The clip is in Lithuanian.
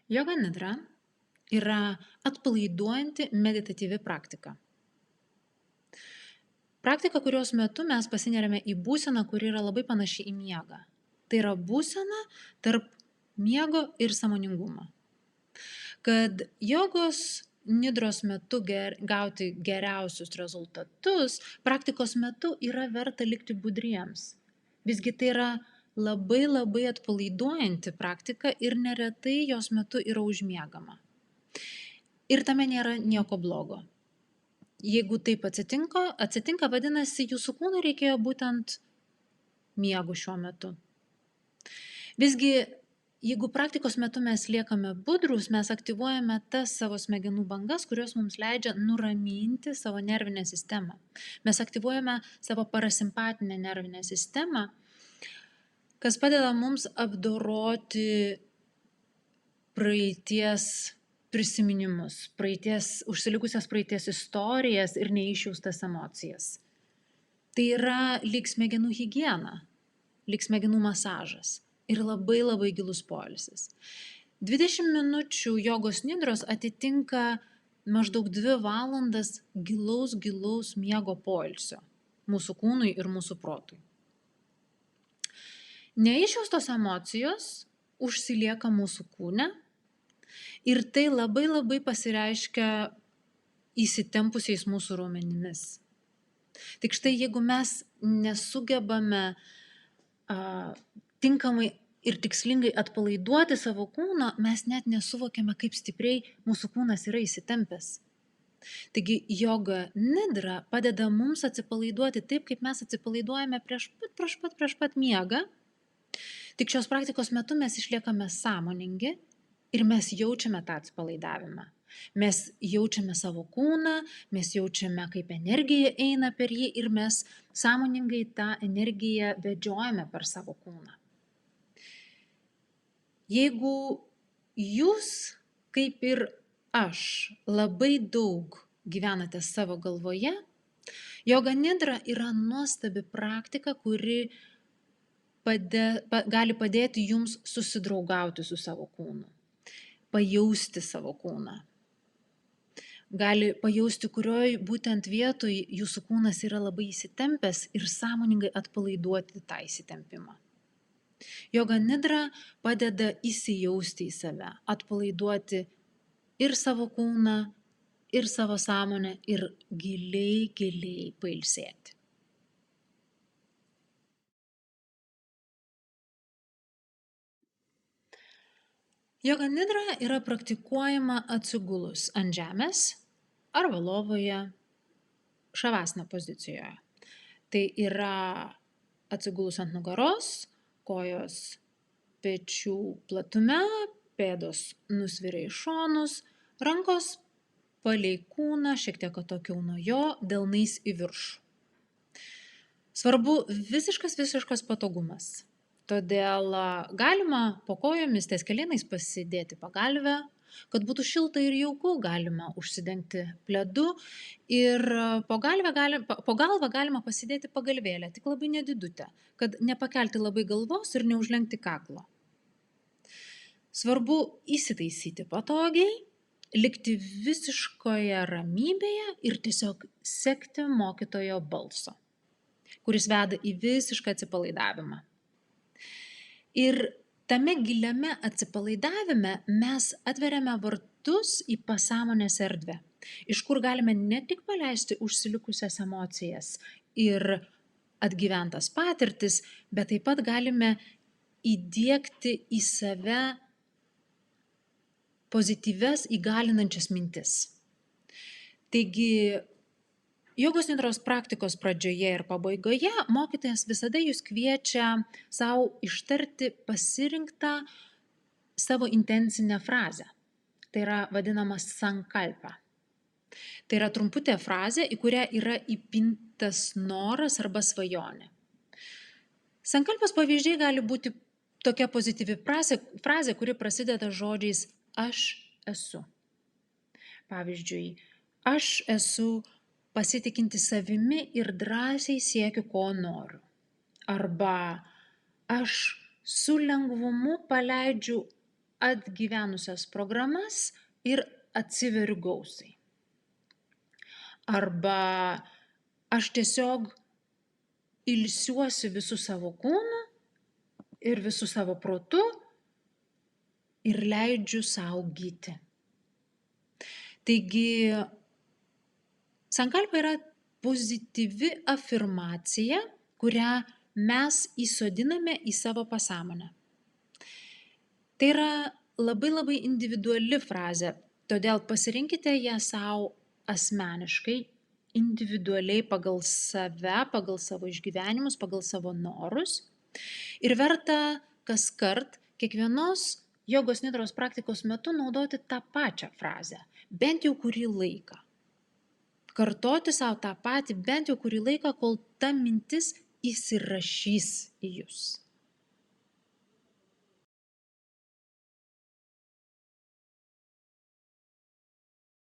Joga nidra yra atpalaiduojanti meditatyvi praktika. Praktika, kurios metu mes pasineriame į būseną, kuri yra labai panaši į miegą. Tai yra būsena tarp miego ir sąmoningumo. Kad jogos nidros metu gauti geriausius rezultatus, praktikos metu yra verta likti budriems. Visgi tai yra labai atpalaiduojanti praktika ir neretai jos metu yra užmiegama. Ir tame nėra nieko blogo. Jeigu taip atsitinka, vadinasi, jūsų kūnui reikėjo būtent miego šiuo metu. Visgi, jeigu praktikos metu mes liekame budrus, mes aktyvuojame tas savo smegenų bangas, kurios mums leidžia nuraminti savo nervinę sistemą. Mes aktyvuojame savo parasimpatinę nervinę sistemą, kas padeda mums apdoroti praeities prisiminimus, užsilikusias praeities istorijas ir neišjaustas emocijas. Tai yra lyg smegenų higiena, lyg smegenų masažas ir labai gilus poilsis. 20 minučių jogos nidros atitinka maždaug 2 valandas gilaus miego poilsio mūsų kūnui ir mūsų protui. Neišjaustos emocijos užsilieka mūsų kūne ir tai labai pasireiškia įsitempusiais mūsų raumenimis. Tik štai jeigu mes nesugebame tinkamai ir tikslingai atpalaiduoti savo kūną, mes net nesuvokiame, kaip stipriai mūsų kūnas yra įsitempęs. Taigi joga nidra padeda mums atsipalaiduoti taip, kaip mes atsipalaiduojame prieš pat miegą. Tik šios praktikos metu mes išliekame sąmoningi ir mes jaučiame tą atsipalaidavimą. Mes jaučiame savo kūną, mes jaučiame, kaip energija eina per jį ir mes sąmoningai tą energiją vedžiojame per savo kūną. Jeigu jūs, kaip ir aš, labai daug gyvenate savo galvoje, joga nidra yra nuostabi praktika, kuri gali padėti jums susidraugauti su savo kūnu, pajausti savo kūną. Gali pajausti, kurioj būtent vietoj jūsų kūnas yra labai įsitempęs ir sąmoningai atpalaiduoti tą įsitempimą. Joga nidra padeda įsijausti į save, atpalaiduoti ir savo kūną, ir savo sąmonę ir giliai pailsėti. Joga nidra yra praktikuojama atsigulus ant žemės arba lovoje šavasana pozicijoje. Tai yra atsigulus ant nugaros, kojos pečių platume, pėdos nusviria į šonus, rankos palei kūną, šiek tiek atokiau nuo jo, delnais į viršų. Svarbu visiškas patogumas. Todėl galima po kojomis ties kelienais pasidėti pagalvę, kad būtų šilta ir jauku, galima užsidengti pledu ir po galvą galima pasidėti pagalvėlę, tik labai nedidutę, kad nepakelti labai galvos ir neužlenkti kaklo. Svarbu įsitaisyti patogiai, likti visiškoje ramybėje ir tiesiog sekti mokytojo balso, kuris veda į visišką atsipalaidavimą. Ir tame giliame atsipalaidavime mes atveriame vartus į pasąmonės erdvę, iš kur galime ne tik paleisti užsilikusias emocijas ir atgyventas patirtis, bet taip pat galime įdiegti į save pozityvias įgalinančias mintis. Taigi, jogos nidros praktikos pradžioje ir pabaigoje mokytojas visada jūs kviečia savo ištarti pasirinktą savo intencinę frazę. Tai yra vadinamas sankalpa. Tai yra trumputė frazė, į kurią yra įpintas noras arba svajonė. Sankalpos pavyzdžiai gali būti tokia pozityvi frazė, kuri prasideda žodžiais aš esu. Pavyzdžiui, aš esu pasitikinti savimi ir drąsiai siekiu, ko noriu. Arba aš su lengvumu paleidžiu atgyvenusias programas ir atsiveriu gausiai. Arba aš tiesiog ilsiuosi visų savo kūnu ir visų savo protu ir leidžiu sau gyti. Taigi, sankalpa yra pozityvi afirmacija, kurią mes įsodiname į savo pasąmonę. Tai yra labai individuali frazė, todėl pasirinkite ją savo asmeniškai, individualiai pagal save, pagal savo išgyvenimus, pagal savo norus. Ir verta kaskart kiekvienos jogos nidros praktikos metu naudoti tą pačią frazę, bent jau kurį laiką. Kartoti savo tą patį bent jau kurį laiką, kol ta mintis įsirašys į jūs.